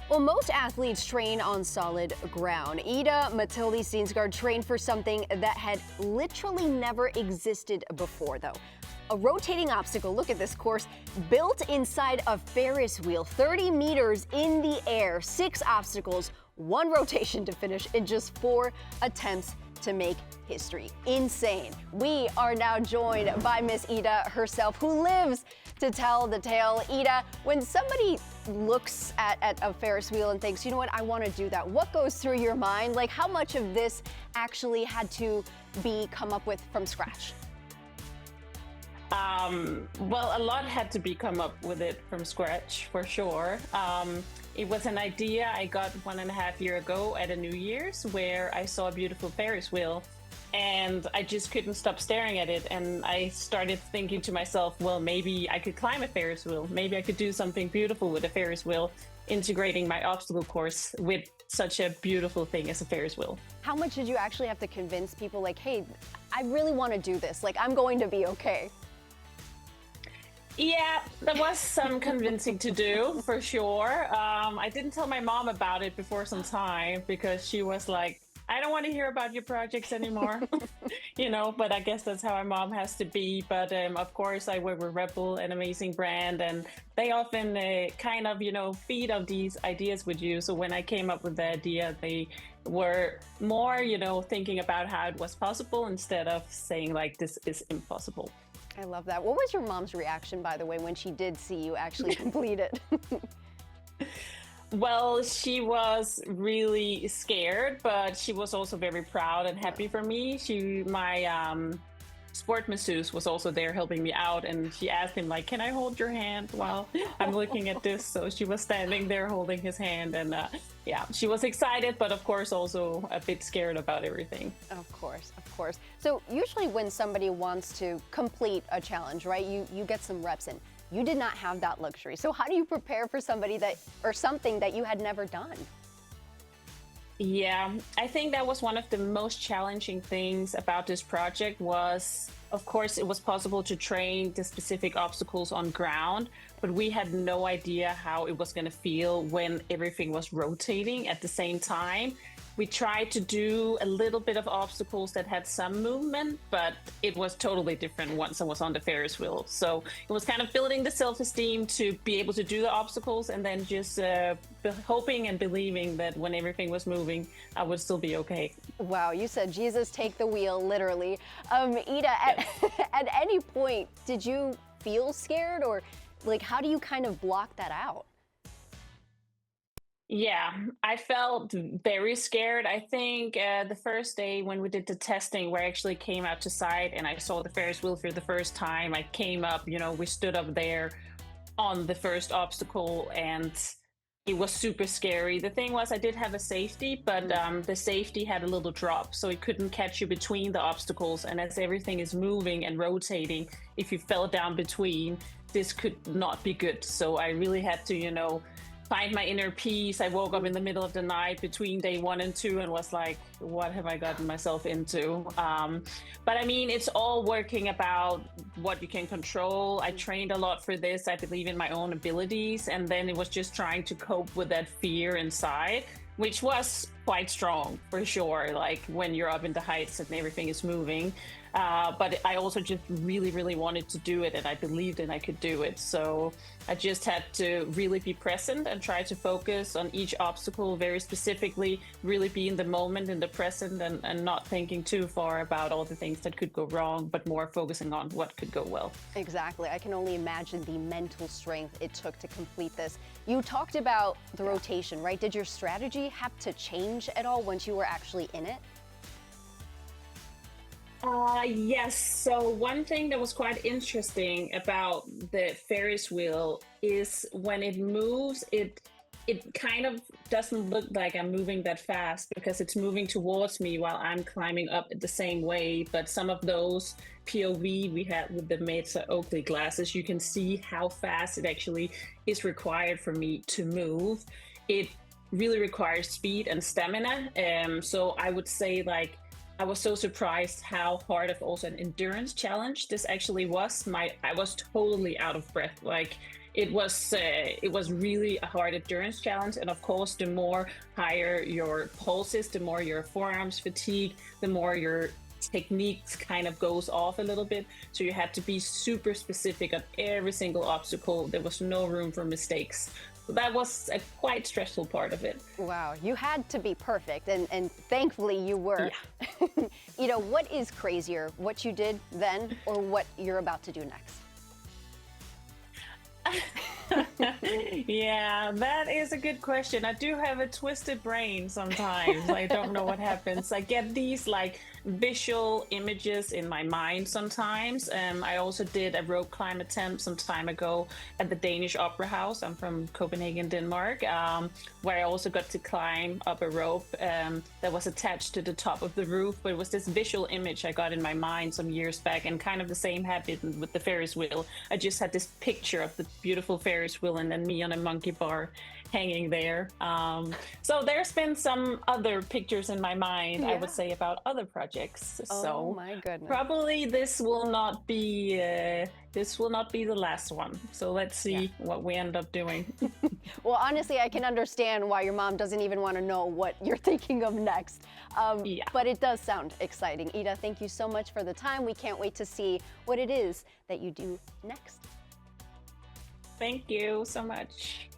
Well, most athletes train on solid ground. Ida Mathilde Steensgaard trained for something that had literally never existed before, though. A rotating obstacle, look at this course, built inside a Ferris wheel, 30 meters in the air, 6 obstacles, 1 rotation to finish in just 4 attempts to make history. Insane. We are now joined by Miss Ida herself, who lives to tell the tale. Ida, when somebody looks at a Ferris wheel and thinks, you know what, I want to do that, what goes through your mind? Like, how much of this actually had to be come up with from scratch? Well, a lot had to be come up with it from scratch, for sure. It was an idea I got 1.5 years ago at a New Year's, where I saw a beautiful Ferris wheel and I just couldn't stop staring at it. And I started thinking to myself, well, maybe I could climb a Ferris wheel. Maybe I could do something beautiful with a Ferris wheel, integrating my obstacle course with such a beautiful thing as a Ferris wheel. How much did you actually have to convince people, like, hey, I really want to do this, like, I'm going to be okay? Yeah, there was some convincing to do, for sure. I didn't tell my mom about it before some time because she was like, I don't want to hear about your projects anymore. But I guess that's how our mom has to be. But of course, I work with Rebel, an amazing brand, and they often feed on these ideas with you. So when I came up with the idea, they were more, thinking about how it was possible instead of saying like, this is impossible. I love that. What was your mom's reaction, by the way, when she did see you actually complete it? Well, she was really scared, but she was also very proud and happy for me. My sport masseuse was also there helping me out, and she asked him, like, can I hold your hand while I'm looking at this? So she was standing there holding his hand, and yeah, she was excited, but of course also a bit scared about everything. Of course, of course. So usually when somebody wants to complete a challenge, right, you get some reps in. You did not have that luxury. So how do you prepare for something that you had never done? Yeah, I think that was one of the most challenging things about this project was, of course, it was possible to train the specific obstacles on ground, but we had no idea how it was going to feel when everything was rotating at the same time. We tried to do a little bit of obstacles that had some movement, but it was totally different once I was on the Ferris wheel. So it was kind of building the self-esteem to be able to do the obstacles, and then just hoping and believing that when everything was moving, I would still be okay. Wow, you said Jesus take the wheel, literally. Ida, at any point, did you feel scared, or like, how do you kind of block that out? Yeah, I felt very scared. I think the first day when we did the testing, where I actually came out to site and I saw the Ferris wheel for the first time, I came up, we stood up there on the first obstacle, and it was super scary. The thing was, I did have a safety, but the safety had a little drop, so it couldn't catch you between the obstacles. And as everything is moving and rotating, if you fell down between, this could not be good. So I really had to, find my inner peace. I woke up in the middle of the night between day 1 and 2 and was like, what have I gotten myself into? But I mean, it's all working about what you can control. I trained a lot for this. I believe in my own abilities. And then it was just trying to cope with that fear inside, which was quite strong for sure. Like when you're up in the heights and everything is moving. But I also just really, really wanted to do it, and I believed in I could do it. So I just had to really be present and try to focus on each obstacle very specifically, really be in the moment, in the present, and not thinking too far about all the things that could go wrong, but more focusing on what could go well. Exactly. I can only imagine the mental strength it took to complete this. You talked about the rotation, right? Did your strategy have to change at all once you were actually in it? Yes. So one thing that was quite interesting about the Ferris wheel is when it moves, it kind of doesn't look like I'm moving that fast because it's moving towards me while I'm climbing up the same way. But some of those POV we had with the Meta Oakley glasses, you can see how fast it actually is required for me to move. It really requires speed and stamina. So I would say, like, I was so surprised how hard of also an endurance challenge this actually was. I was totally out of breath. Like, it was really a hard endurance challenge. And of course, the more higher your pulse is, the more your forearms fatigue, the more your techniques kind of goes off a little bit. So you had to be super specific on every single obstacle. There was no room for mistakes. So that was a quite stressful part of it. Wow, you had to be perfect, and thankfully you were. Yeah. You know, what is crazier, what you did then or what you're about to do next? Yeah, that is a good question. I do have a twisted brain sometimes. I don't know what happens. I get these like visual images in my mind sometimes. I also did a rope climb attempt some time ago at the Danish Opera House. I'm from Copenhagen, Denmark, where I also got to climb up a rope that was attached to the top of the roof. But it was this visual image I got in my mind some years back, and kind of the same happened with the Ferris wheel. I just had this picture of the beautiful Ferris wheel and then me on a monkey bar hanging there. So there's been some other pictures in my mind, I would say, about other projects. Oh, so my goodness. probably this will not be the last one. So let's see what we end up doing. Well, honestly, I can understand why your mom doesn't even want to know what you're thinking of next. But it does sound exciting. Ida, thank you so much for the time. We can't wait to see what it is that you do next. Thank you so much.